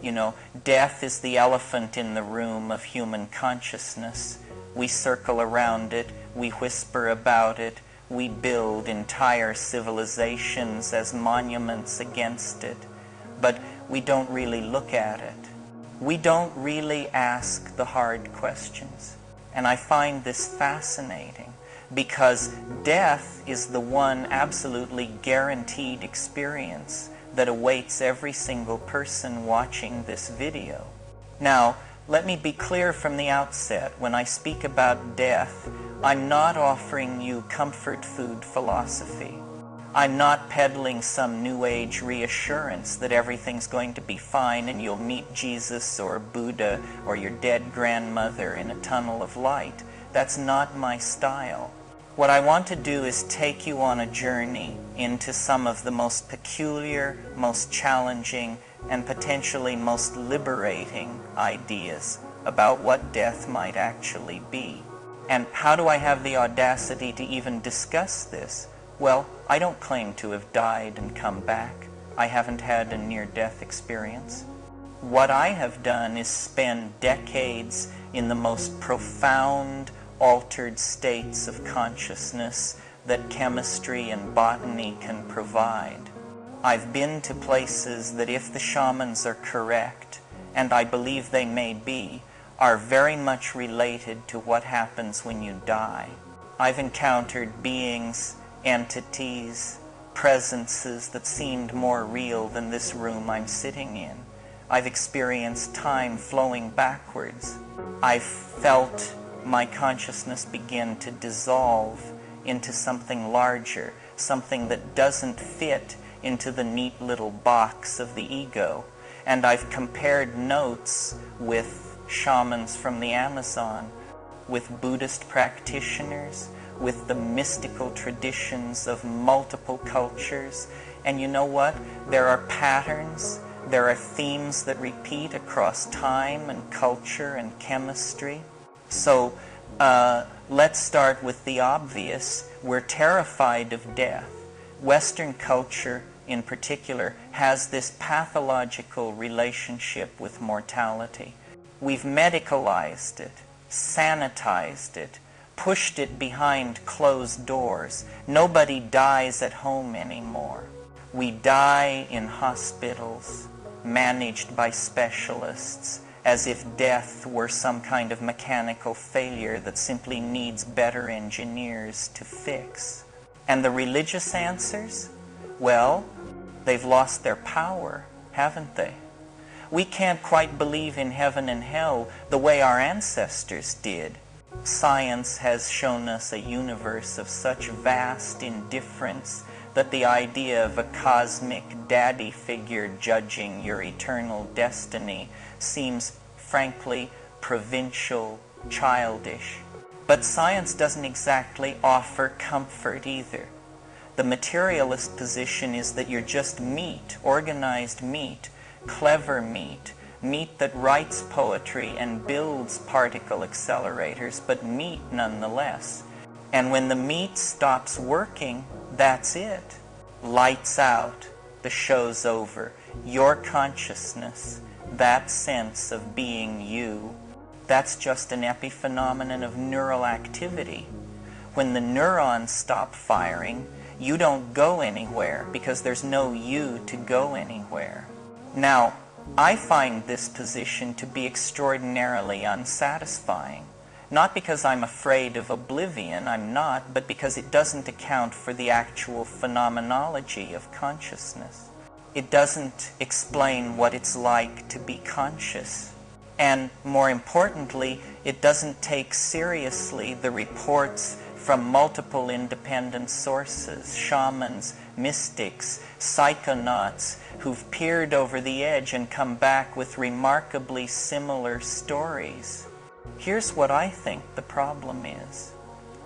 You know, death is the elephant in the room of human consciousness. We circle around it, we whisper about it, we build entire civilizations as monuments against it, but we don't really look at it. We don't really ask the hard questions. And I find this fascinating because death is the one absolutely guaranteed experience that awaits every single person watching this video. Now, let me be clear from the outset. When I speak about death, I'm not offering you comfort food philosophy. I'm not peddling some New Age reassurance that everything's going to be fine and you'll meet Jesus or Buddha or your dead grandmother in a tunnel of light. That's not my style. What I want to do is take you on a journey into some of the most peculiar, most challenging, and potentially most liberating ideas about what death might actually be. And how do I have the audacity to even discuss this? Well, I don't claim to have died and come back. I haven't had a near-death experience. What I have done is spend decades in the most profound, altered states of consciousness that chemistry and botany can provide. I've been to places that, if the shamans are correct, and I believe they may be, are very much related to what happens when you die. I've encountered beings, entities, presences that seemed more real than this room I'm sitting in. I've experienced time flowing backwards. I've felt my consciousness begin to dissolve into something larger, something that doesn't fit into the neat little box of the ego. And I've compared notes with shamans from the Amazon, with Buddhist practitioners, with the mystical traditions of multiple cultures. And you know what? There are patterns, there are themes that repeat across time and culture and chemistry. So let's start with the obvious. We're terrified of death. Western culture in particular has this pathological relationship with mortality. We've medicalized it, sanitized it, pushed it behind closed doors. Nobody dies at home anymore. We die in hospitals, managed by specialists, as if death were some kind of mechanical failure that simply needs better engineers to fix. And the religious answers? Well, they've lost their power, haven't they? We can't quite believe in heaven and hell the way our ancestors did. Science has shown us a universe of such vast indifference that the idea of a cosmic daddy figure judging your eternal destiny seems, frankly, provincial, childish. But science doesn't exactly offer comfort either. The materialist position is that you're just meat, organized meat, clever meat, meat that writes poetry and builds particle accelerators, but meat nonetheless. And when the meat stops working, that's it. Lights out. The show's over. Your consciousness, that sense of being you, that's just an epiphenomenon of neural activity. When the neurons stop firing, you don't go anywhere because there's no you to go anywhere. Now, I find this position to be extraordinarily unsatisfying. Not because I'm afraid of oblivion, I'm not, but because it doesn't account for the actual phenomenology of consciousness. It doesn't explain what it's like to be conscious. And more importantly, it doesn't take seriously the reports from multiple independent sources, shamans, mystics, psychonauts, who've peered over the edge and come back with remarkably similar stories. Here's what I think the problem is.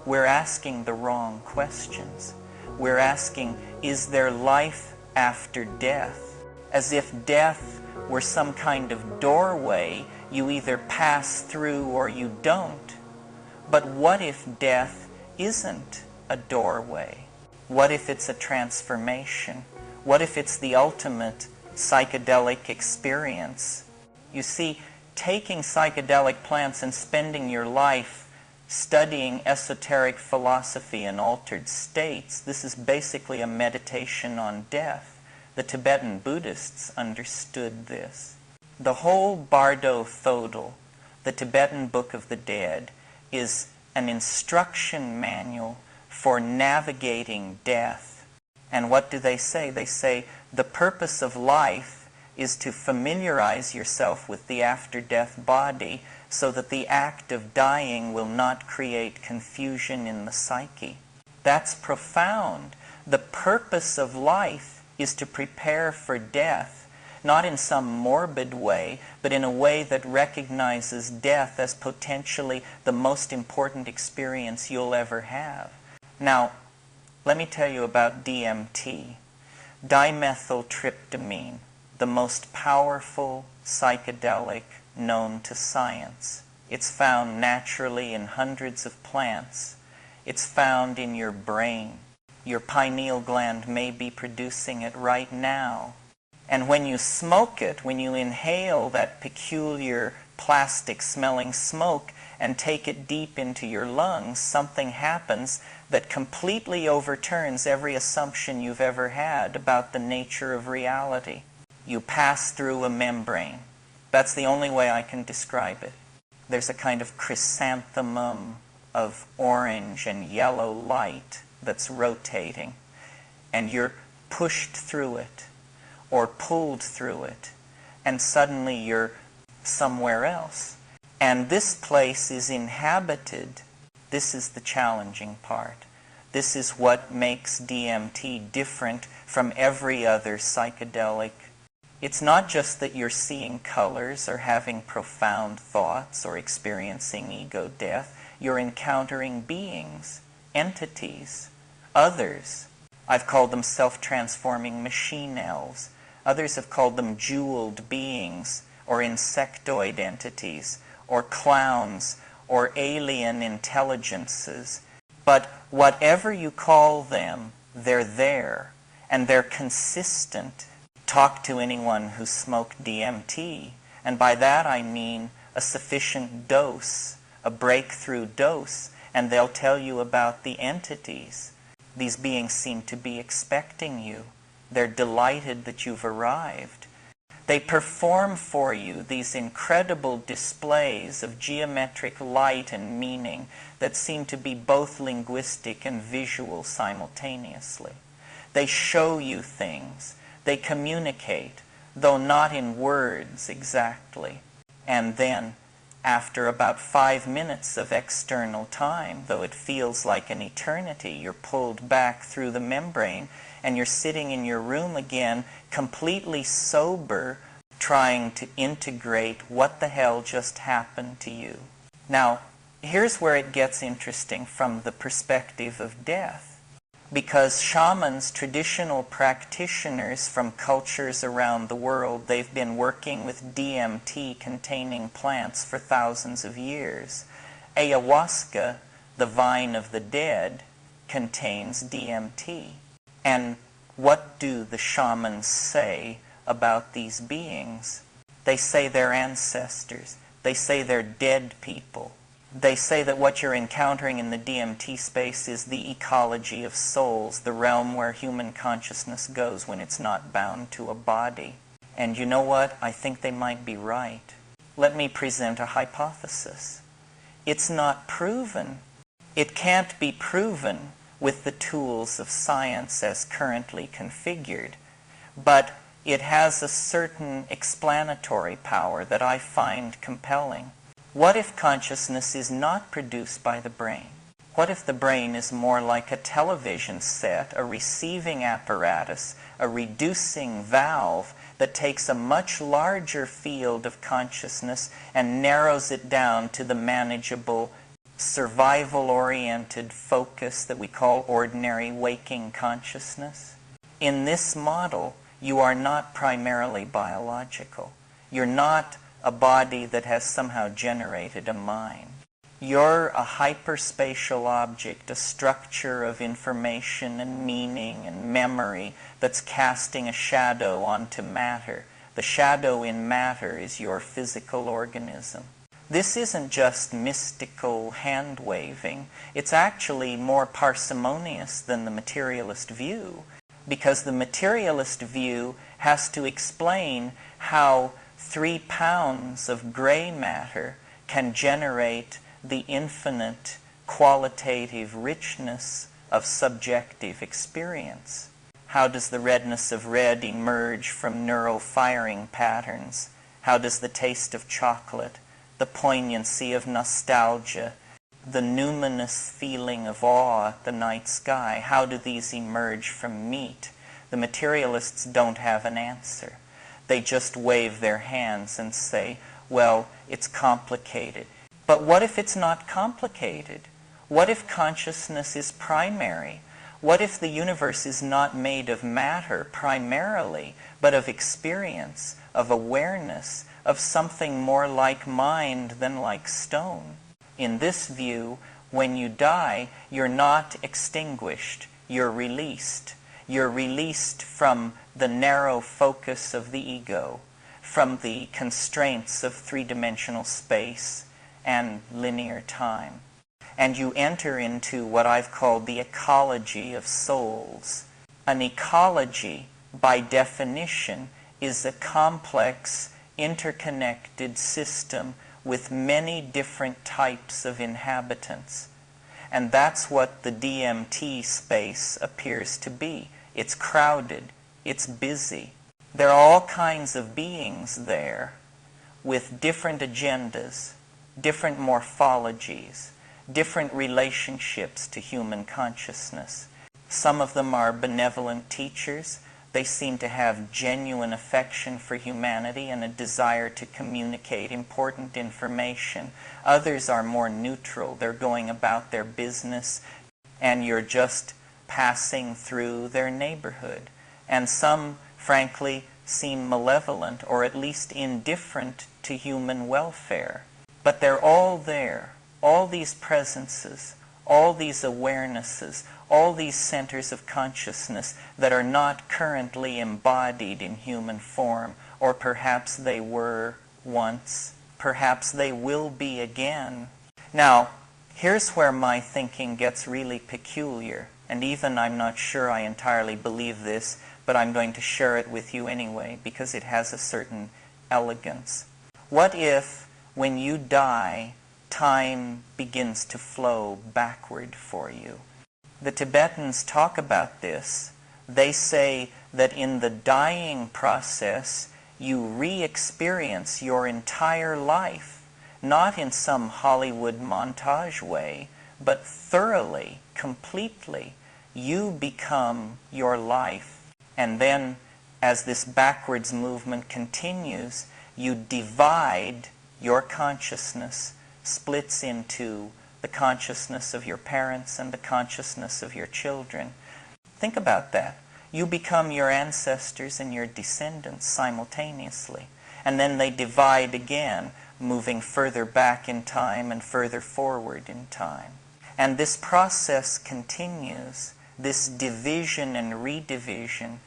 We're asking the wrong questions. We're asking, is there life after death? As if death were some kind of doorway you either pass through or you don't. But what if death isn't a doorway? What if it's a transformation? What if it's the ultimate psychedelic experience. You see, taking psychedelic plants and spending your life studying esoteric philosophy in altered states, this is basically a meditation on death. The Tibetan Buddhists understood this. The whole Bardo Thodol, the Tibetan Book of the Dead, is an instruction manual for navigating death. And what do they say? They say the purpose of life is to familiarize yourself with the after-death body so that the act of dying will not create confusion in the psyche. That's profound. The purpose of life is to prepare for death, not in some morbid way, but in a way that recognizes death as potentially the most important experience you'll ever have. Now, let me tell you about DMT, dimethyltryptamine, the most powerful psychedelic known to science. It's found naturally in hundreds of plants. It's found in your brain. Your pineal gland may be producing it right now. And when you smoke it, when you inhale that peculiar plastic-smelling smoke and take it deep into your lungs, something happens that completely overturns every assumption you've ever had about the nature of reality. You pass through a membrane. That's the only way I can describe it. There's a kind of chrysanthemum of orange and yellow light that's rotating, and you're pushed through it or pulled through it, and suddenly you're somewhere else. And this place is inhabited. This is the challenging part. This is what makes DMT different from every other psychedelic. It's not just that you're seeing colors or having profound thoughts or experiencing ego death. You're encountering beings, entities, others. I've called them self-transforming machine elves. Others have called them jeweled beings or insectoid entities or clowns or alien intelligences. But whatever you call them, they're there, and they're consistent. Talk to anyone who smoked DMT, and by that I mean a sufficient dose, a breakthrough dose, and they'll tell you about the entities. These beings seem to be expecting you. They're delighted that you've arrived. They perform for you these incredible displays of geometric light and meaning that seem to be both linguistic and visual simultaneously. They show you things. They communicate, though not in words exactly. And then, after about 5 minutes of external time, though it feels like an eternity, you're pulled back through the membrane and you're sitting in your room again, completely sober, trying to integrate what the hell just happened to you. Now, here's where it gets interesting from the perspective of death. Because shamans, traditional practitioners from cultures around the world, they've been working with DMT-containing plants for thousands of years. Ayahuasca, the vine of the dead, contains DMT. And what do the shamans say about these beings? They say they're ancestors. They say they're dead people. They say that what you're encountering in the DMT space is the ecology of souls, the realm where human consciousness goes when it's not bound to a body. And you know what? I think they might be right. Let me present a hypothesis. It's not proven. It can't be proven with the tools of science as currently configured, but it has a certain explanatory power that I find compelling. What if consciousness is not produced by the brain? What if the brain is more like a television set, a receiving apparatus, a reducing valve that takes a much larger field of consciousness and narrows it down to the manageable, survival-oriented focus that we call ordinary waking consciousness? In this model, you are not primarily biological. You're not a body that has somehow generated a mind. You're a hyperspatial object, a structure of information and meaning and memory that's casting a shadow onto matter. The shadow in matter is your physical organism. This isn't just mystical hand-waving. It's actually more parsimonious than the materialist view, because the materialist view has to explain how 3 pounds of gray matter can generate the infinite qualitative richness of subjective experience. How does the redness of red emerge from neural firing patterns? How does the taste of chocolate, the poignancy of nostalgia, the numinous feeling of awe at the night sky, how do these emerge from meat? The materialists don't have an answer. They just wave their hands and say, well, it's complicated. But what if it's not complicated? What if consciousness is primary? What if the universe is not made of matter primarily, but of experience, of awareness, of something more like mind than like stone? In this view, when you die, you're not extinguished, you're released. You're released from the narrow focus of the ego, from the constraints of three-dimensional space and linear time. And you enter into what I've called the ecology of souls. An ecology, by definition, is a complex, interconnected system with many different types of inhabitants. And that's what the DMT space appears to be. It's crowded, it's busy. There are all kinds of beings there with different agendas, different morphologies, different relationships to human consciousness. Some of them are benevolent teachers. They seem to have genuine affection for humanity and a desire to communicate important information. Others are more neutral. They're going about their business, and you're just passing through their neighborhood. And some, frankly, seem malevolent or at least indifferent to human welfare. But they're all there. All these presences, all these awarenesses, all these centers of consciousness that are not currently embodied in human form, or perhaps they were once, perhaps they will be again. Now, here's where my thinking gets really peculiar, and even I'm not sure I entirely believe this, but I'm going to share it with you anyway, because it has a certain elegance. What if, when you die, time begins to flow backward for you? The Tibetans talk about this. They say that in the dying process, you re-experience your entire life, not in some Hollywood montage way, but thoroughly, completely. You become your life. And then, as this backwards movement continues, you divide your consciousness, splits into the consciousness of your parents and the consciousness of your children. Think about that. You become your ancestors and your descendants simultaneously. And then they divide again, moving further back in time and further forward in time. And this process continues, this division and redivision,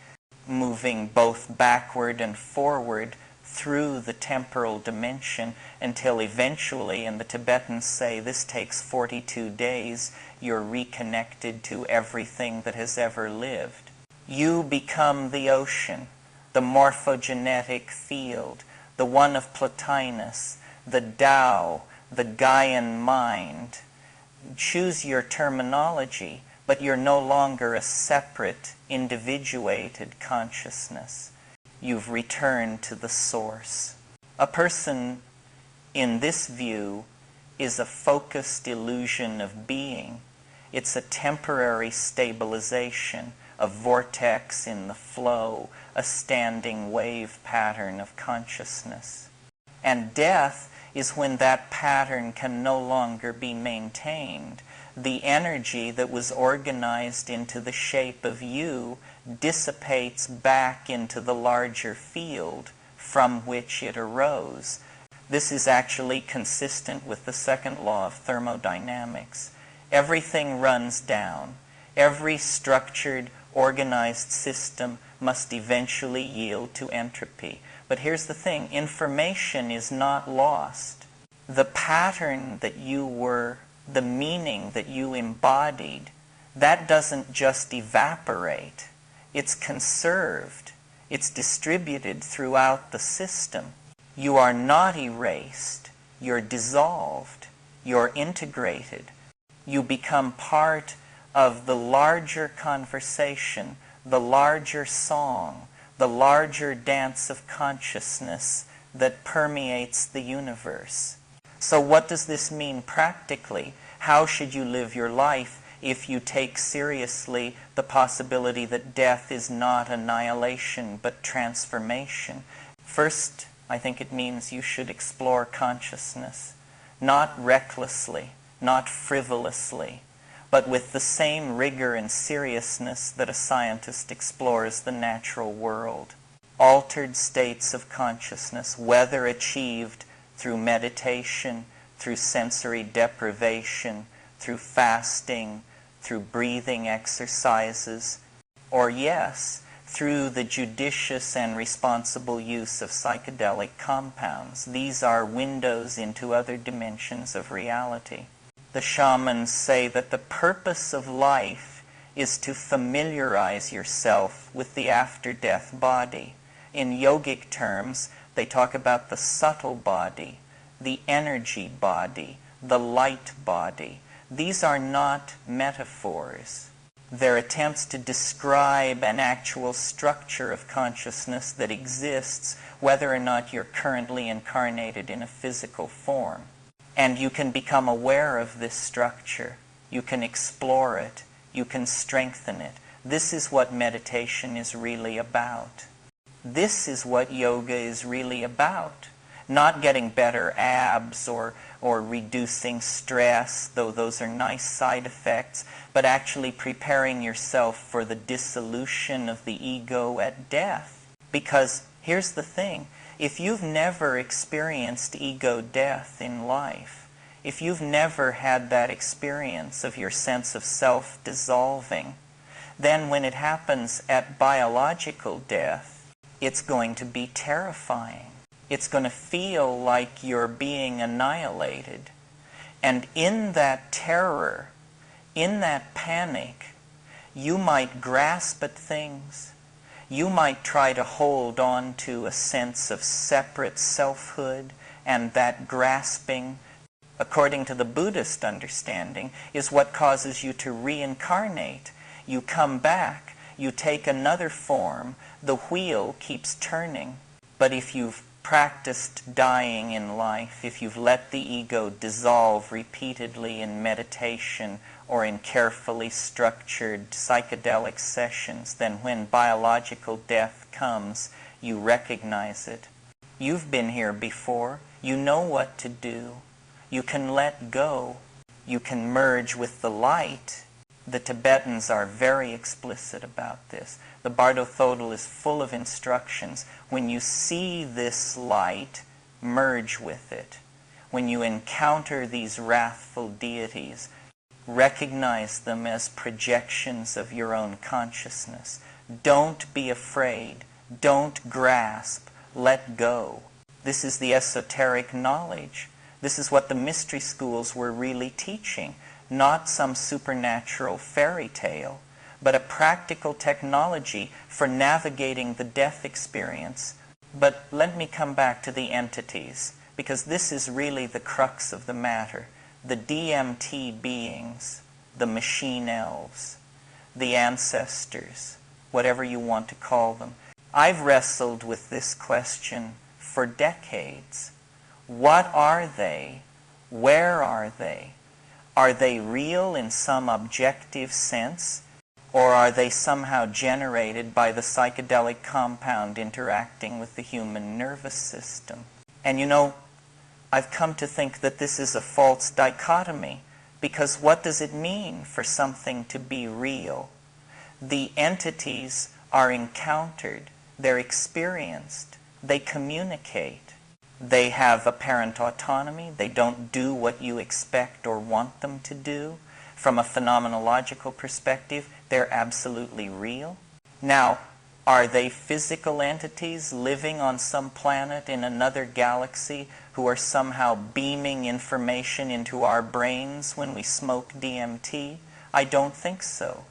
moving both backward and forward through the temporal dimension until eventually, and the Tibetans say this takes 42 days, you're reconnected to everything that has ever lived. You become the ocean, the morphogenetic field, the one of Plotinus, the Tao, the Gaian mind. Choose your terminology, but you're no longer a separate, individuated consciousness. You've returned to the source. A person in this view is a focused illusion of being. It's a temporary stabilization, a vortex in the flow, a standing wave pattern of consciousness. And death is when that pattern can no longer be maintained. The energy that was organized into the shape of you dissipates back into the larger field from which it arose. This is actually consistent with the second law of thermodynamics. Everything runs down. Every structured, organized system must eventually yield to entropy. But here's the thing, information is not lost. The pattern that you were, the meaning that you embodied, that doesn't just evaporate. It's conserved. It's distributed throughout the system. You are not erased. You're dissolved. You're integrated. You become part of the larger conversation, the larger song, the larger dance of consciousness that permeates the universe. So what does this mean practically? How should you live your life if you take seriously the possibility that death is not annihilation but transformation? First, I think it means you should explore consciousness, not recklessly, not frivolously, but with the same rigor and seriousness that a scientist explores the natural world. Altered states of consciousness, whether achieved through meditation, through sensory deprivation, through fasting, through breathing exercises, or yes, through the judicious and responsible use of psychedelic compounds. These are windows into other dimensions of reality. The shamans say that the purpose of life is to familiarize yourself with the after-death body. In yogic terms, they talk about the subtle body, the energy body, the light body. These are not metaphors. They're attempts to describe an actual structure of consciousness that exists whether or not you're currently incarnated in a physical form. And you can become aware of this structure. You can explore it. You can strengthen it. This is what meditation is really about. This is what yoga is really about. Not getting better abs or reducing stress, though those are nice side effects, but actually preparing yourself for the dissolution of the ego at death. Because here's the thing, if you've never experienced ego death in life, if you've never had that experience of your sense of self dissolving, then when it happens at biological death, it's going to be terrifying. It's going to feel like you're being annihilated. And in that terror, in that panic, you might grasp at things. You might try to hold on to a sense of separate selfhood, and that grasping, according to the Buddhist understanding, is what causes you to reincarnate. You come back, you take another form, the wheel keeps turning. But if you've practiced dying in life, if you've let the ego dissolve repeatedly in meditation or in carefully structured psychedelic sessions, then when biological death comes, you recognize it. You've been here before. You know what to do. You can let go. You can merge with the light. The Tibetans are very explicit about this. The Bardo Thodol is full of instructions. When you see this light, merge with it. When you encounter these wrathful deities, recognize them as projections of your own consciousness. Don't be afraid. Don't grasp. Let go. This is the esoteric knowledge. This is what the mystery schools were really teaching. Not some supernatural fairy tale, but a practical technology for navigating the death experience. But let me come back to the entities, because this is really the crux of the matter. The DMT beings, the machine elves, the ancestors, whatever you want to call them. I've wrestled with this question for decades. What are they? Where are they? Are they real in some objective sense, or are they somehow generated by the psychedelic compound interacting with the human nervous system? And you know, I've come to think that this is a false dichotomy, because what does it mean for something to be real? The entities are encountered, they're experienced, they communicate. They have apparent autonomy. They don't do what you expect or want them to do. From a phenomenological perspective, they're absolutely real. Now, are they physical entities living on some planet in another galaxy who are somehow beaming information into our brains when we smoke DMT? I don't think so.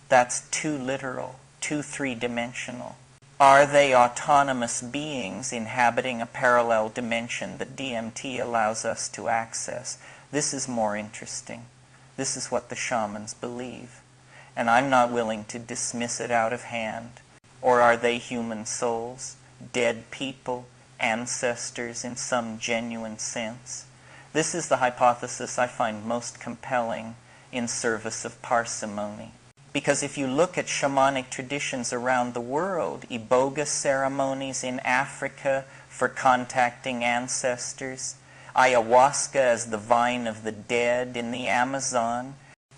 That's too literal, too three-dimensional. Are they autonomous beings inhabiting a parallel dimension that DMT allows us to access? This is more interesting. This is what the shamans believe. And I'm not willing to dismiss it out of hand. Or are they human souls, dead people, ancestors in some genuine sense? This is the hypothesis I find most compelling in service of parsimony. Because if you look at shamanic traditions around the world, iboga ceremonies in Africa for contacting ancestors, ayahuasca as the vine of the dead in the Amazon,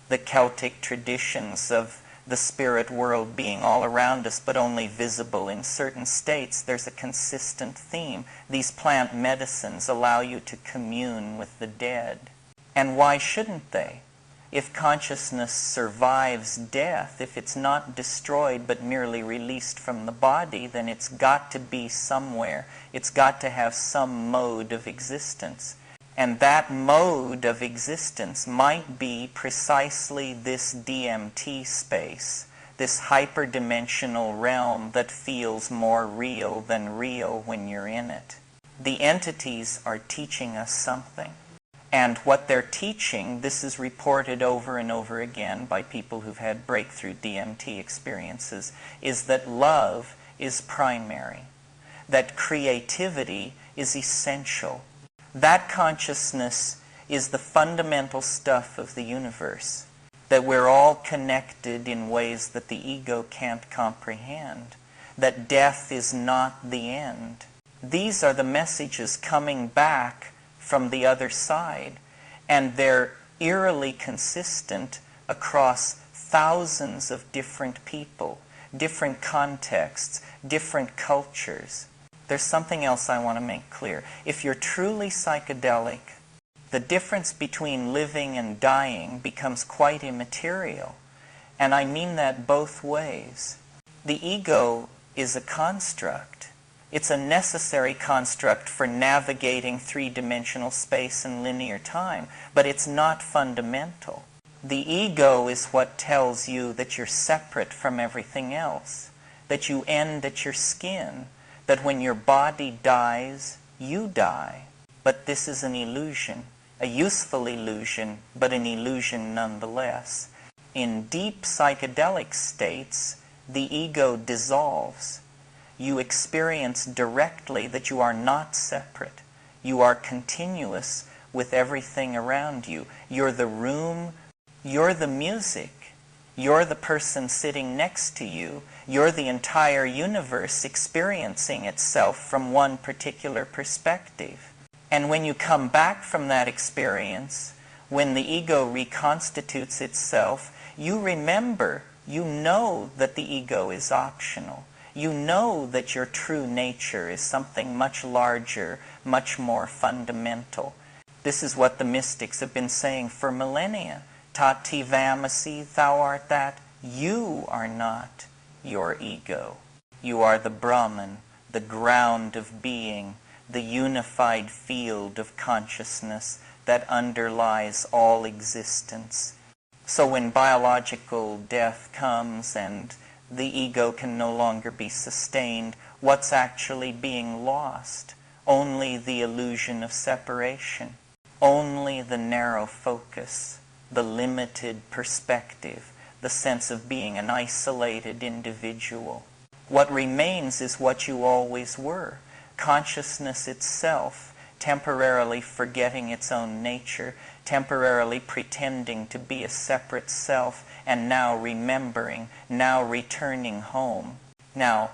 the Celtic traditions of the spirit world being all around us but only visible in certain states, there's a consistent theme. These plant medicines allow you to commune with the dead. And why shouldn't they? If consciousness survives death, if it's not destroyed but merely released from the body, then it's got to be somewhere. It's got to have some mode of existence. And that mode of existence might be precisely this DMT space, this hyperdimensional realm that feels more real than real when you're in it. The entities are teaching us something. And what they're teaching, this is reported over and over again by people who've had breakthrough DMT experiences, is that love is primary, that creativity is essential. That consciousness is the fundamental stuff of the universe, that we're all connected in ways that the ego can't comprehend, that death is not the end. These are the messages coming back from the other side, and they're eerily consistent across thousands of different people, different contexts, different cultures. There's something else I want to make clear. If you're truly psychedelic, the difference between living and dying becomes quite immaterial. And I mean that both ways. The ego is a construct. It's a necessary construct for navigating three-dimensional space and linear time, but it's not fundamental. The ego is what tells you that you're separate from everything else, that you end at your skin, that when your body dies, you die. But this is an illusion, a useful illusion, but an illusion nonetheless. In deep psychedelic states, the ego dissolves. You experience directly that you are not separate. You are continuous with everything around you. You're the room, you're the music, you're the person sitting next to you, you're the entire universe experiencing itself from one particular perspective. And when you come back from that experience, when the ego reconstitutes itself, you remember, you know that the ego is optional. You know that your true nature is something much larger, much more fundamental. This is what the mystics have been saying for millennia. Tati vamasi, thou art that. You are not your ego. You are the Brahman, the ground of being, the unified field of consciousness that underlies all existence. So when biological death comes and the ego can no longer be sustained, what's actually being lost? Only the illusion of separation, only the narrow focus, the limited perspective, the sense of being an isolated individual. What remains is what you always were, consciousness itself, temporarily forgetting its own nature, temporarily pretending to be a separate self, and now remembering, now returning home. Now,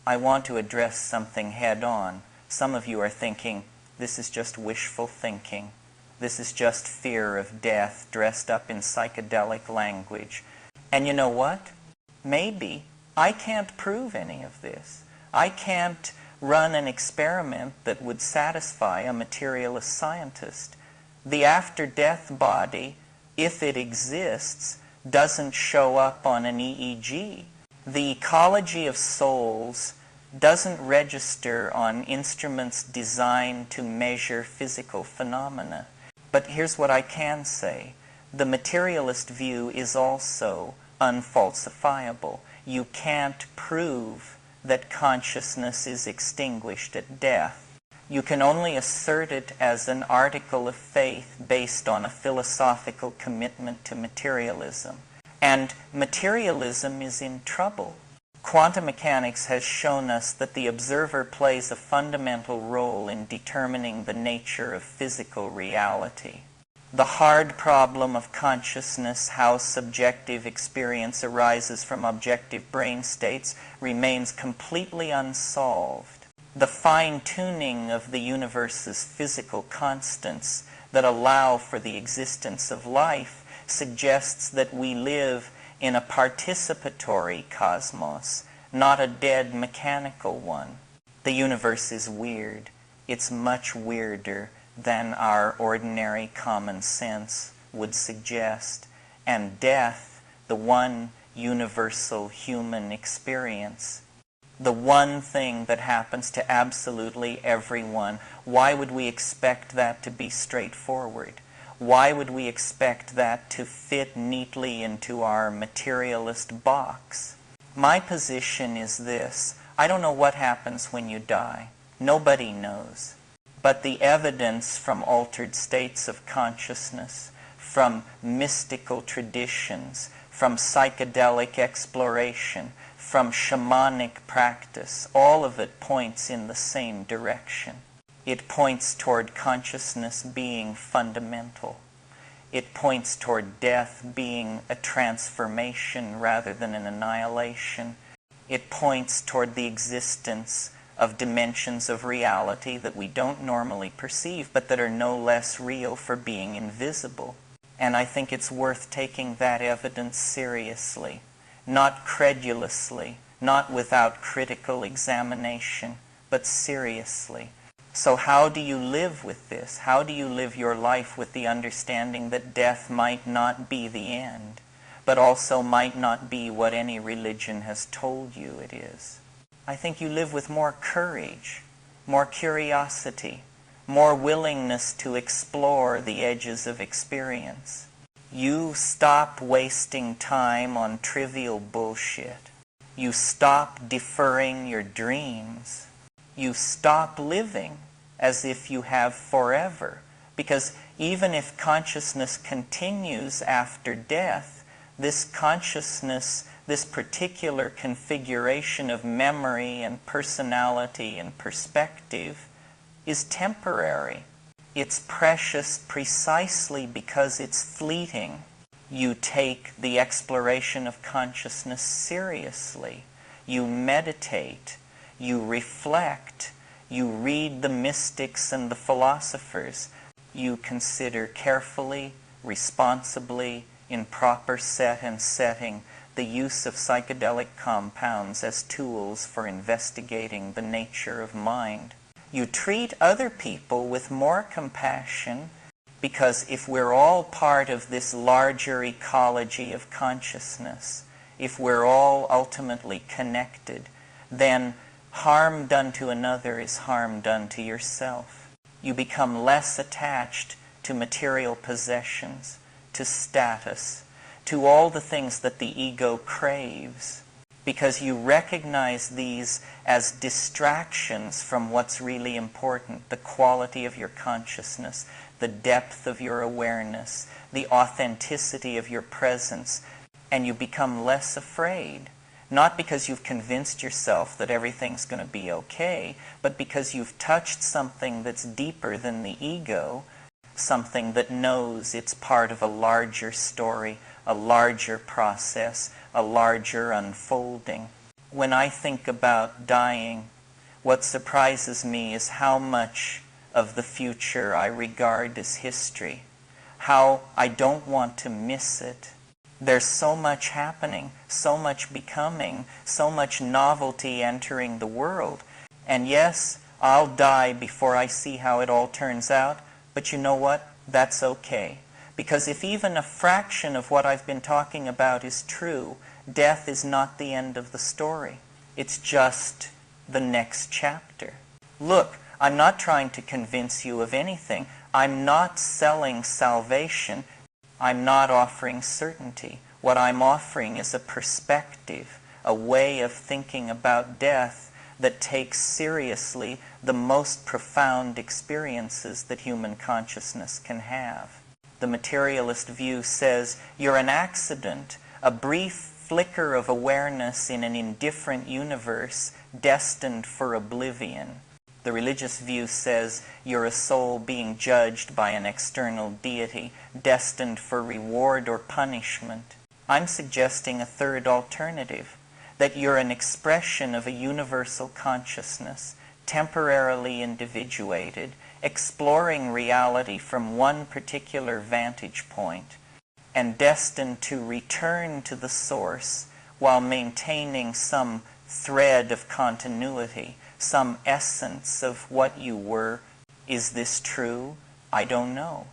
I want to address something head on. Some of you are thinking, this is just wishful thinking. This is just fear of death dressed up in psychedelic language. And you know what? Maybe. I can't prove any of this. I can't run an experiment that would satisfy a materialist scientist. The after-death body, if it exists, doesn't show up on an EEG. The ecology of souls doesn't register on instruments designed to measure physical phenomena. But here's what I can say. The materialist view is also unfalsifiable. You can't prove that consciousness is extinguished at death. You can only assert it as an article of faith based on a philosophical commitment to materialism. And materialism is in trouble. Quantum mechanics has shown us that the observer plays a fundamental role in determining the nature of physical reality. The hard problem of consciousness, how subjective experience arises from objective brain states, remains completely unsolved. The fine-tuning of the universe's physical constants that allow for the existence of life suggests that we live in a participatory cosmos, not a dead mechanical one. The universe is weird. It's much weirder than our ordinary common sense would suggest. And death, the one universal human experience, the one thing that happens to absolutely everyone, why would we expect that to be straightforward? Why would we expect that to fit neatly into our materialist box? My position is this. I don't know what happens when you die. Nobody knows. But the evidence from altered states of consciousness, from mystical traditions, from psychedelic exploration, from shamanic practice, all of it points in the same direction. It points toward consciousness being fundamental. It points toward death being a transformation rather than an annihilation. It points toward the existence of dimensions of reality that we don't normally perceive, but that are no less real for being invisible. And I think it's worth taking that evidence seriously, not credulously, not without critical examination, but seriously. So how do you live with this? How do you live your life with the understanding that death might not be the end, but also might not be what any religion has told you it is? I think you live with more courage, more curiosity, more willingness to explore the edges of experience. You stop wasting time on trivial bullshit. You stop deferring your dreams. You stop living as if you have forever. Because even if consciousness continues after death, this consciousness, this particular configuration of memory and personality and perspective is temporary. It's precious precisely because it's fleeting. You take the exploration of consciousness seriously. You meditate. You reflect. You read the mystics and the philosophers. You consider carefully, responsibly, in proper set and setting, the use of psychedelic compounds as tools for investigating the nature of mind. You treat other people with more compassion, because if we're all part of this larger ecology of consciousness, if we're all ultimately connected, then harm done to another is harm done to yourself. You become less attached to material possessions, to status, to all the things that the ego craves, because you recognize these as distractions from what's really important, the quality of your consciousness, the depth of your awareness, the authenticity of your presence, and you become less afraid. Not because you've convinced yourself that everything's going to be okay, but because you've touched something that's deeper than the ego, something that knows it's part of a larger story, a larger process, a larger unfolding. When I think about dying, what surprises me is how much of the future I regard as history, how I don't want to miss it. There's so much happening, so much becoming, so much novelty entering the world. And yes, I'll die before I see how it all turns out, but you know what? That's okay. Because if even a fraction of what I've been talking about is true, death is not the end of the story. It's just the next chapter. Look, I'm not trying to convince you of anything. I'm not selling salvation. I'm not offering certainty. What I'm offering is a perspective, a way of thinking about death that takes seriously the most profound experiences that human consciousness can have. The materialist view says you're an accident, a brief flicker of awareness in an indifferent universe destined for oblivion. The religious view says you're a soul being judged by an external deity, destined for reward or punishment. I'm suggesting a third alternative, that you're an expression of a universal consciousness, temporarily individuated, exploring reality from one particular vantage point, and destined to return to the source while maintaining some thread of continuity, some essence of what you were. Is this true? I don't know.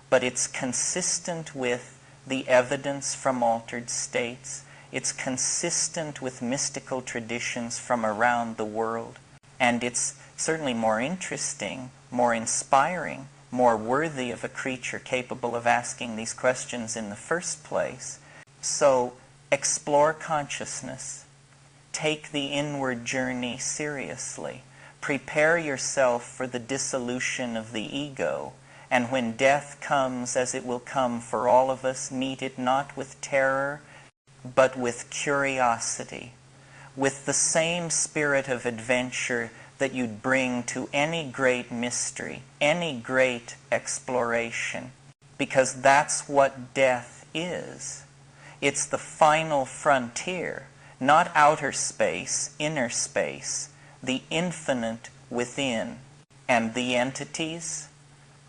But it's consistent with the evidence from altered states. It's consistent with mystical traditions from around the world. And it's certainly more interesting, more inspiring, more worthy of a creature capable of asking these questions in the first place. So explore consciousness. Take the inward journey seriously. Prepare yourself for the dissolution of the ego. And when death comes, as it will come for all of us, meet it not with terror, but with curiosity, with the same spirit of adventure that you'd bring to any great mystery, any great exploration, because that's what death is. It's the final frontier, not outer space, inner space, the infinite within. And the entities,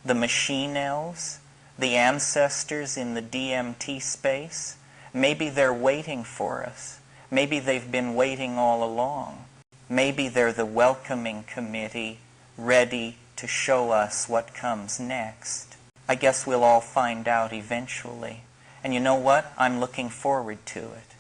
the machine elves, the ancestors in the DMT space, maybe they're waiting for us. Maybe they've been waiting all along. Maybe they're the welcoming committee, ready to show us what comes next. I guess we'll all find out eventually. And you know what? I'm looking forward to it.